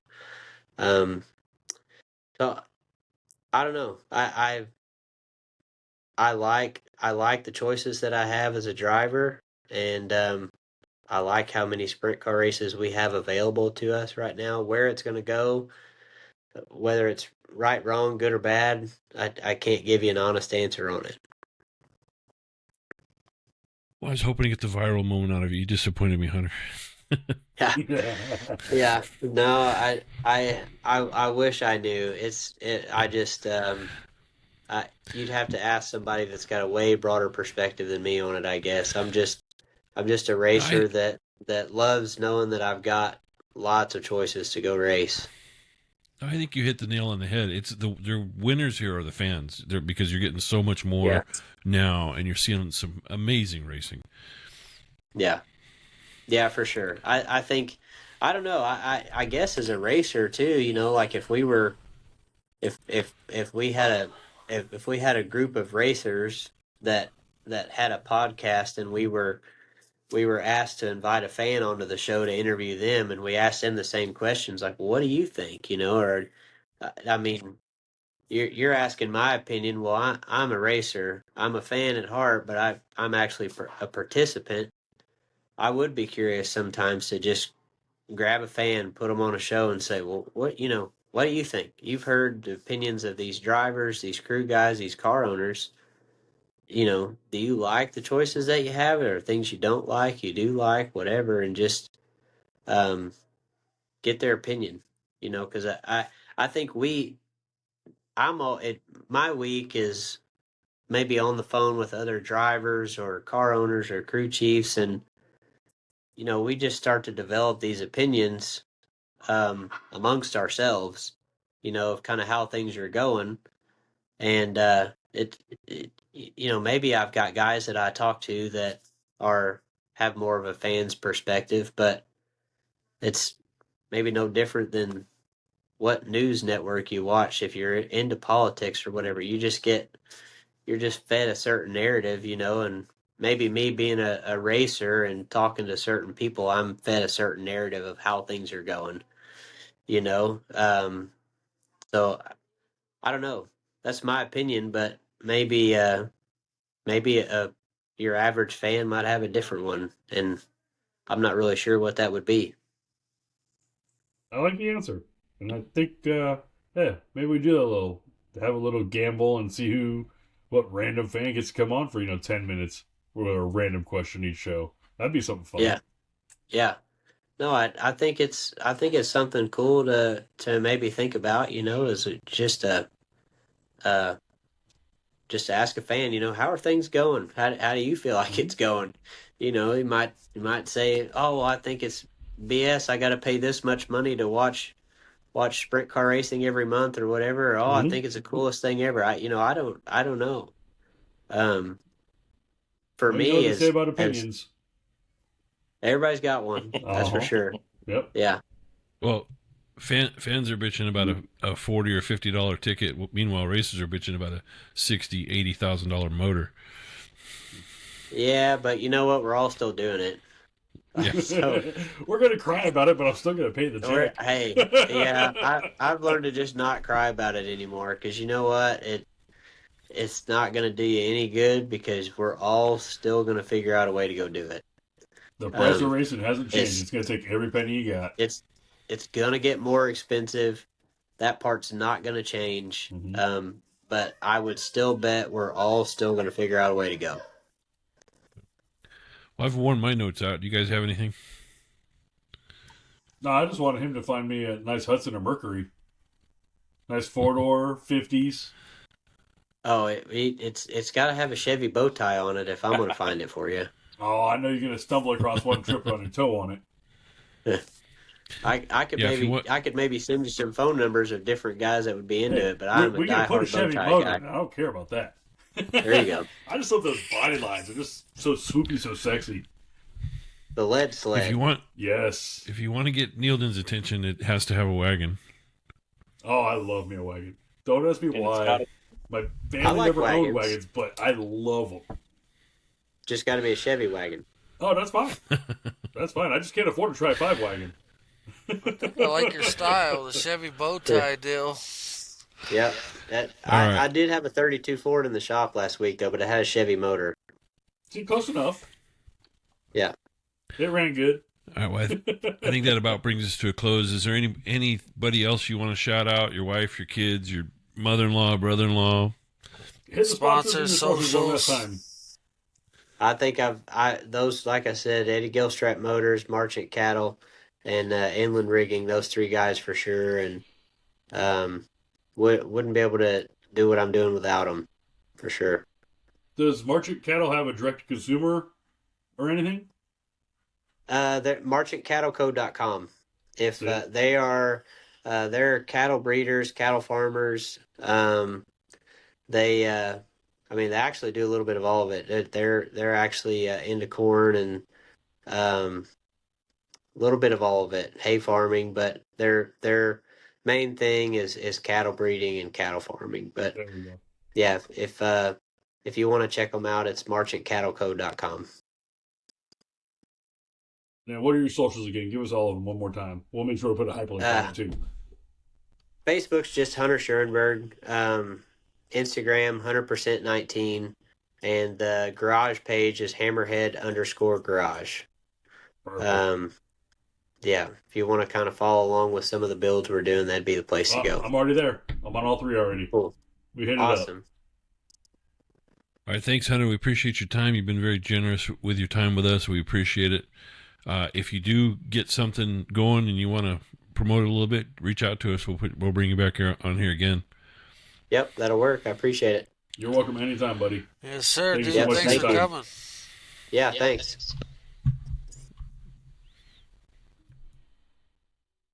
So I don't know. I like the choices that I have as a driver, and I like how many sprint car races we have available to us right now. Where it's going to go, whether it's right, wrong, good or bad, I can't give you an honest answer on it. Well, I was hoping to get the viral moment out of you. You disappointed me, Hunter. Yeah, yeah. No, I wish I knew. I just you'd have to ask somebody that's got a way broader perspective than me on it, I guess. I'm just a I racer that loves knowing that I've got lots of choices to go race. I think you hit the nail on the head. It's the winners here are the fans. Because you're getting so much more Yeah. now, and you're seeing some amazing racing. Yeah. Yeah, for sure. I think I don't know. I guess as a racer too, like if we were if we had if we had a group of racers that had a podcast and we were asked to invite a fan onto the show to interview them, and we asked them the same questions like, well, what do you think, or I mean, you're asking my opinion. Well, I'm a racer, I'm a fan at heart, but I'm actually a participant. I would be curious sometimes to just grab a fan, put them on a show, and say, well, what do you think? You've heard the opinions of these drivers, these crew guys, these car owners. Do you like the choices that you have, or things you don't like, you do like, whatever, and just um, get their opinion. Because I think I'm all my week is maybe on the phone with other drivers or car owners or crew chiefs, and we just start to develop these opinions amongst ourselves, of kind of how things are going. And maybe I've got guys that I talk to that have more of a fan's perspective, but it's maybe no different than what news network you watch. If you're into politics or whatever, you're just fed a certain narrative, and maybe me being a racer and talking to certain people, I'm fed a certain narrative of how things are going, you know. So I don't know. That's my opinion, but maybe your average fan might have a different one, and I'm not really sure what that would be. I like the answer, and I think, yeah, maybe we do have a little gamble and see what random fan gets to come on for 10 minutes with a random question each show. That'd be something fun. Yeah. No, I think it's something cool to maybe think about. Is just just to ask a fan. How are things going? How do you feel like it's going? He might say, oh, well, I think it's BS. I got to pay this much money to watch sprint car racing every month or whatever. Oh, I think it's the coolest thing ever. I don't know. For Well, me, you know what they say about opinions. Everybody's got one. That's for sure. Yep. Yeah. Well, fans are bitching about a $40 or $50 ticket. Meanwhile, racers are bitching about a $60,000, $80,000 motor. Yeah, but you know what? We're all still doing it. Yeah. So, we're going to cry about it, but I'm still going to pay the check. Hey, yeah, I've learned to just not cry about it anymore because you know what? It's not going to do you any good because we're all still going to figure out a way to go do it. The price of racing hasn't changed. It's going to take every penny you got. It's going to get more expensive. That part's not going to change. But I would still bet we're all still going to figure out a way to go. Well, I've worn my notes out. Do you guys have anything? No, I just wanted him to find me a nice Hudson or Mercury. Nice 4-door, 50s. Oh, it's got to have a Chevy bow tie on it if I'm going to find it for you. Oh, I know you're going to stumble across one trip on your toe on it. I could maybe send you some phone numbers of different guys that would be into it, but I'm a diehard bow tie guy. I don't care about that. There you go. I just love those body lines. They're just so swoopy, so sexy. The lead sled. If you want to get Neildon's attention, it has to have a wagon. Oh, I love me a wagon. Don't ask me why. My family never owned wagons, but I love them. Just got to be a Chevy wagon. Oh, that's fine. That's fine. I just can't afford to try a 5 wagon. I like your style, the Chevy bow tie deal. Yep. I did have a 32 Ford in the shop last week, though, but it had a Chevy motor. See, close enough. Yeah. It ran good. All right, well, I think that about brings us to a close. Is there anybody else you want to shout out? Your wife, your kids, your mother-in-law, brother-in-law? Hit the Sponsors, socials. I think those, like I said, Eddie Gilstrap Motors, Marchant Cattle, and Inland Rigging, those 3 guys for sure, and wouldn't be able to do what I'm doing without them, for sure. Does Marchant Cattle have a direct-to-consumer or anything? Marchantcattleco.com. If they're cattle breeders, cattle farmers. They actually do a little bit of all of it. They're actually into corn and a little bit of all of it, hay farming, but their main thing is cattle breeding and cattle farming. But yeah, if you want to check them out, it's marchantcattleco.com. Now, what are your socials again? Give us all of them one more time. We'll make sure to put a hyperlink on it too. Facebook's just Hunter Schuerenberg. Instagram, 100%19. And the garage page is hammerhead_garage. Yeah, if you want to kind of follow along with some of the builds we're doing, that'd be the place to go. I'm already there. I'm on all 3 already. Cool. We hit it awesome. up. All right, thanks, Hunter. We appreciate your time. You've been very generous with your time with us. We appreciate it. If you do get something going and you want to promote it a little bit, reach out to us. We'll bring you back here on here again. Yep, that'll work. I appreciate it. You're welcome anytime, buddy. Yes, sir. Thanks for coming. Yeah, thanks.